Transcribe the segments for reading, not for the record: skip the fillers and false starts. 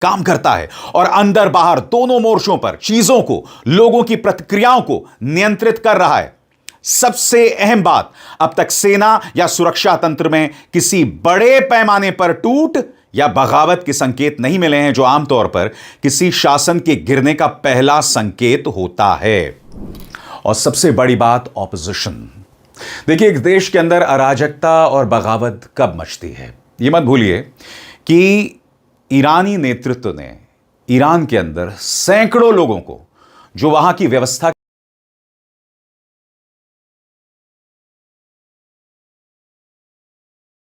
काम करता है और अंदर बाहर दोनों मोर्चों पर चीजों को, लोगों की प्रतिक्रियाओं को नियंत्रित कर रहा है। सबसे अहम बात, अब तक सेना या सुरक्षा तंत्र में किसी बड़े पैमाने पर टूट या बगावत के संकेत नहीं मिले हैं, जो आमतौर पर किसी शासन के गिरने का पहला संकेत होता है। और सबसे बड़ी बात, ऑपोजिशन। देखिए, एक देश के अंदर अराजकता और बगावत कब मचती है? यह मत भूलिए कि ईरानी नेतृत्व ने ईरान के अंदर सैकड़ों लोगों को, जो वहां की व्यवस्था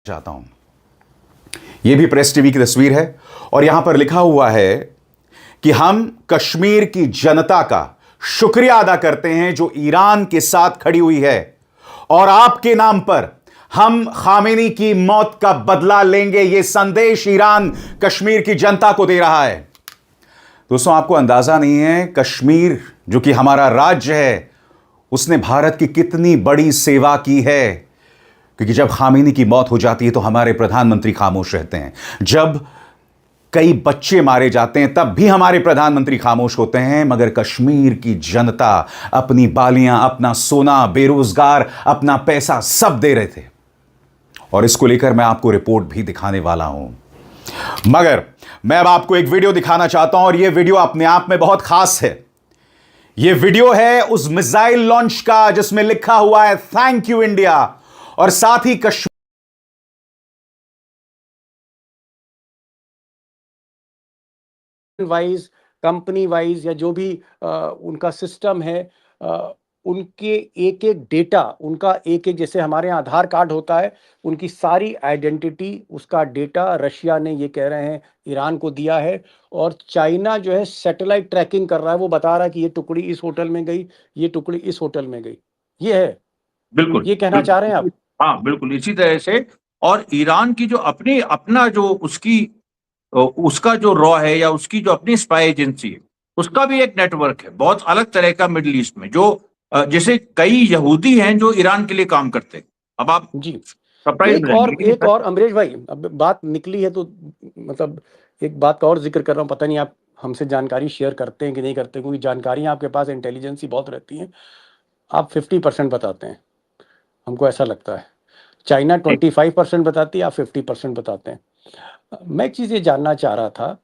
चाहता हूं, यह भी प्रेस टीवी की तस्वीर है और यहां पर लिखा हुआ है कि हम कश्मीर की जनता का शुक्रिया अदा करते हैं जो ईरान के साथ खड़ी हुई है, और आपके नाम पर हम खामेनी की मौत का बदला लेंगे। यह संदेश ईरान कश्मीर की जनता को दे रहा है। दोस्तों, आपको अंदाजा नहीं है, कश्मीर जो कि हमारा राज्य है, उसने भारत की कितनी बड़ी सेवा की है। क्योंकि जब खामेनी की मौत हो जाती है तो हमारे प्रधानमंत्री खामोश रहते हैं, जब कई बच्चे मारे जाते हैं तब भी हमारे प्रधानमंत्री खामोश होते हैं, मगर कश्मीर की जनता अपनी बालियां, अपना सोना, बेरोजगार, अपना पैसा सब दे रहे थे। और इसको लेकर मैं आपको रिपोर्ट भी दिखाने वाला हूं, मगर मैं अब आपको एक वीडियो दिखाना चाहता हूं और यह वीडियो अपने आप में बहुत खास है। यह वीडियो है उस मिसाइल लॉन्च का जिसमें लिखा हुआ है थैंक यू इंडिया, और साथ ही कश्मीर वाइज, कंपनी वाइज, या जो भी उनका सिस्टम है, उनके एक एक डेटा, उनका एक एक, जैसे हमारे यहाँ आधार कार्ड होता है, उनकी सारी आइडेंटिटी, उसका डेटा रशिया ने, ये कह रहे हैं, ईरान को दिया है। और चाइना जो है सैटेलाइट ट्रैकिंग कर रहा है, वो बता रहा है कि ये टुकड़ी इस होटल में गई, ये टुकड़ी इस होटल में गई। ये है, बिल्कुल, ये कहना चाह रहे हैं आप? हाँ बिल्कुल इसी तरह से। और ईरान की जो अपनी अपना जो उसका जो रॉ है, या उसकी जो अपनी स्पाई एजेंसी है, उसका भी एक नेटवर्क है बहुत अलग तरह का मिडिल ईस्ट में, जो जैसे कई यहूदी हैं जो ईरान के लिए काम करते हैं। अब आप जी, सरप्राइज एक और अमरीश भाई, अब बात निकली है तो मतलब एक बात का और जिक्र कर रहा हूँ, पता नहीं आप हमसे जानकारी शेयर करते हैं कि नहीं करते, क्योंकि जानकारियां आपके पास इंटेलिजेंसी बहुत रहती हैं। आप 50% बताते हैं, हमको ऐसा लगता है। चाइना 25% बताती है, आप 50% बताते हैं। मैं एक चीज ये जानना चाह रहा था,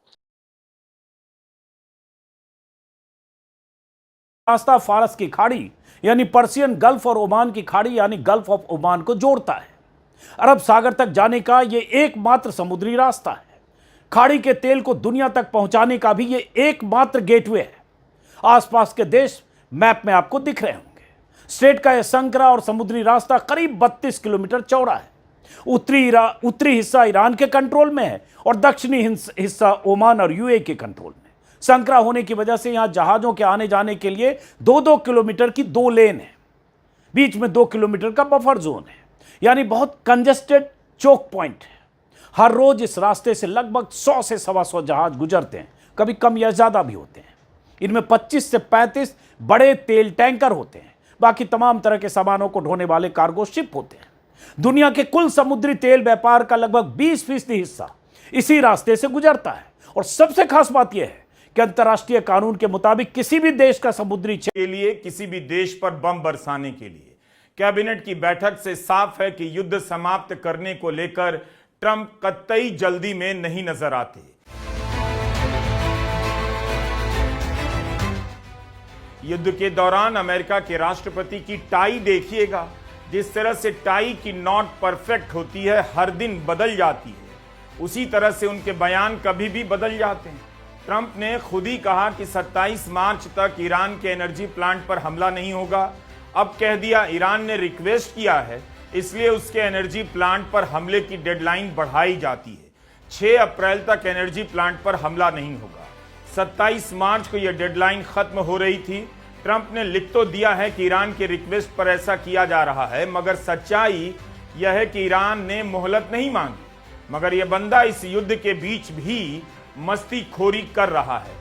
रास्ता फारस की खाड़ी यानी पर्शियन गल्फ और ओमान की खाड़ी यानी गल्फ ऑफ ओमान को जोड़ता है। अरब सागर तक जाने का यह एकमात्र समुद्री रास्ता है। खाड़ी के तेल को दुनिया तक पहुंचाने का भी यह एकमात्र गेटवे है। आसपास के देश मैप में आपको दिख रहे होंगे। स्ट्रेट का यह संकरा और समुद्री रास्ता करीब 32 किलोमीटर चौड़ा है। उत्तरी हिस्सा ईरान के कंट्रोल में है और दक्षिणी हिस्सा ओमान और यूएई के कंट्रोल में। संकरा होने की वजह से यहां जहाजों के आने जाने के लिए 2-2 किलोमीटर की 2 लेन है, बीच में 2 किलोमीटर का बफर जोन है, यानी बहुत कंजेस्टेड चोक पॉइंट है। हर रोज इस रास्ते से लगभग 100 से 125 जहाज गुजरते हैं, कभी कम या ज्यादा भी होते हैं। इनमें 25 से 35 बड़े तेल टैंकर होते हैं, बाकी तमाम तरह के सामानों को ढोने वाले कार्गो शिप होते हैं। दुनिया के कुल समुद्री तेल व्यापार का लगभग 20% हिस्सा इसी रास्ते से गुजरता है। और सबसे खास बात यह है कि अंतर्राष्ट्रीय कानून के मुताबिक किसी भी देश का समुद्री के लिए, किसी भी देश पर बम बरसाने के लिए कैबिनेट की बैठक से साफ है कि युद्ध समाप्त करने को लेकर ट्रंप कतई जल्दी में नहीं नजर आते। युद्ध के दौरान अमेरिका के राष्ट्रपति की टाई देखिएगा, जिस तरह से टाई की नॉट परफेक्ट होती है, हर दिन बदल जाती है, उसी तरह से उनके बयान कभी भी बदल जाते हैं। ट्रंप ने खुद ही कहा कि 27 मार्च तक ईरान के एनर्जी प्लांट पर हमला नहीं होगा। अब कह दिया ईरान ने रिक्वेस्ट किया है, इसलिए उसके एनर्जी प्लांट पर हमले की डेडलाइन बढ़ाई जाती है। 6 अप्रैल तक एनर्जी प्लांट पर हमला नहीं होगा। 27 मार्च को यह डेडलाइन खत्म हो रही थी। ट्रंप ने लिख तो दिया है कि ईरान के रिक्वेस्ट पर ऐसा किया जा रहा है, मगर सच्चाई यह है कि ईरान ने मोहलत नहीं मांगी, मगर यह बंदा इस युद्ध के बीच भी मस्ती खोरी कर रहा है।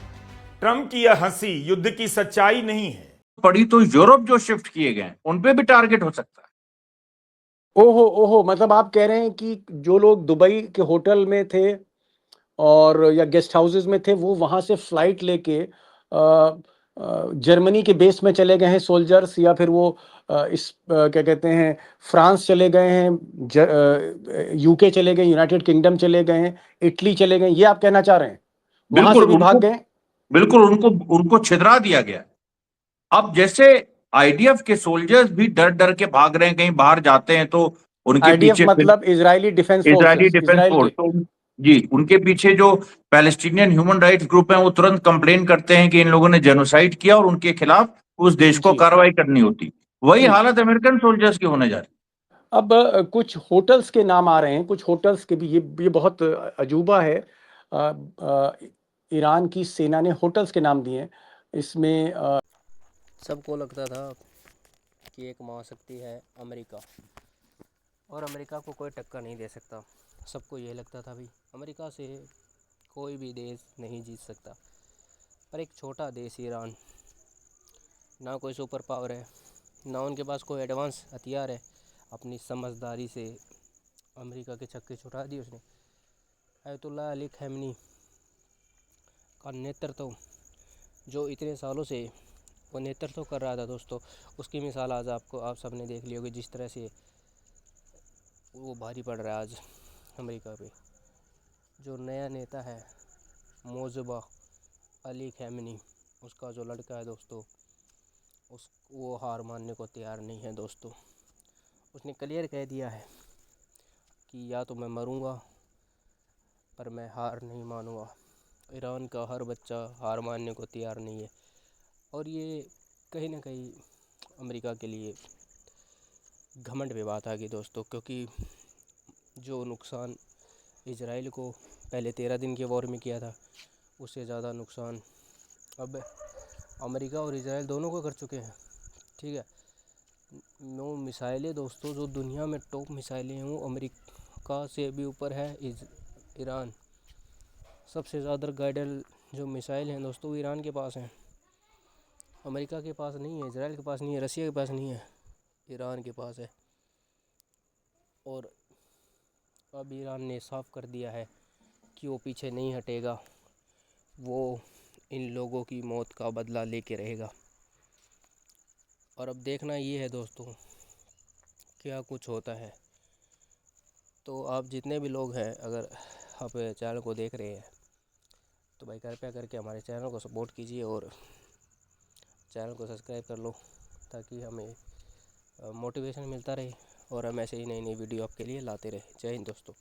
ट्रंप की यह हंसी युद्ध की सच्चाई नहीं है। पड़ी तो यूरोप जो शिफ्ट किए गए उन पे भी टारगेट हो सकता है। ओहो ओहो, मतलब आप कह रहे हैं कि जो लोग दुबई के होटल में थे और या गेस्ट हाउसेस में थे, वो वहाँ से फ्लाइट लेके जर्मनी के बेस में चले गए हैं सोल्जर्स, या फिर वो क्या कहते हैं, फ्रांस चले गए हैं, यूके चले गए, यूनाइटेड किंगडम चले गए हैं, इटली चले गए, ये आप कहना चाह रहे हैं? वहां बिल्कुल से भी भाग गए? बिल्कुल उनको उनको छितरा दिया गया। अब जैसे आईडीएफ के सोल्जर्स भी डर डर के भाग रहे हैं, कहीं बाहर जाते हैं तो उनके आईडीएफ पीछे फिर मतलब Israeli defence Israeli forces, defence Israel force, के। तो जी उनके पीछे जो पैलेस्टीनियन ह्यूमन राइट्स ग्रुप हैं वो तुरंत कंप्लेन करते हैं कि इन लोगों ने जेनोसाइड किया और उनके खिलाफ उस देश को जी कार्रवाई करनी होती। वही जी। हालत अमेरिकन सोल्जर्स की होने जा रही। अब कुछ होटल्स के नाम आ रहे हैं, कुछ होटल्स के भी, ये बहुत अजूबा है। ईरान की सेना ने होटल्स के नाम दिए हैं इसमें। सबको लगता था कि एक महाशक्ति है अमेरिका, और अमेरिका को कोई टक्कर नहीं दे सकता। सबको ये लगता था भाई अमेरिका से कोई भी देश नहीं जीत सकता। पर एक छोटा देश ईरान, ना कोई सुपर पावर है, ना उनके पास कोई एडवांस हथियार है, अपनी समझदारी से अमेरिका के छक्के छुड़ा दिए उसने। अयतुल्लाह अली खamenei का नेतृत्व, जो इतने सालों से वो नेतृत्व कर रहा था दोस्तों, उसकी मिसाल आज आप सबने देख ली होगी। जिस तरह से वो भारी पड़ रहा है आज अमेरिका पे। जो नया नेता है मोजबा अली खamenei, उसका जो लड़का है दोस्तों, वो हार मानने को तैयार नहीं है दोस्तों। उसने क्लियर कह दिया है कि या तो मैं मरूंगा पर मैं हार नहीं मानूंगा। ईरान का हर बच्चा हार मानने को तैयार नहीं है, और ये कहीं ना कहीं अमेरिका के लिए घमंड पे बात आ गई दोस्तों, क्योंकि जो नुकसान इजराइल को पहले 13 दिन के वॉर में किया था, उससे ज़्यादा नुकसान अब अमेरिका और इजराइल दोनों को कर चुके हैं। ठीक है, 9 मिसाइलें दोस्तों, जो दुनिया में टॉप मिसाइलें हैं, वो अमेरिका से भी ऊपर है ईरान। सबसे ज़्यादा गाइडेड जो मिसाइल हैं दोस्तों, ईरान के पास हैं। अमेरिका के पास नहीं है, इजराइल के पास नहीं है, रसिया के पास नहीं है, ईरान के पास है। और अब ईरान ने साफ कर दिया है कि वो पीछे नहीं हटेगा, वो इन लोगों की मौत का बदला लेके रहेगा। और अब देखना ये है दोस्तों क्या कुछ होता है। तो आप जितने भी लोग हैं, अगर आप चैनल को देख रहे हैं तो भाई कृपया करके हमारे चैनल को सपोर्ट कीजिए और चैनल को सब्सक्राइब कर लो, ताकि हमें मोटिवेशन मिलता रहे और हम ऐसे ही नई नई वीडियो आपके लिए लाते रहे। जय हिंद दोस्तों।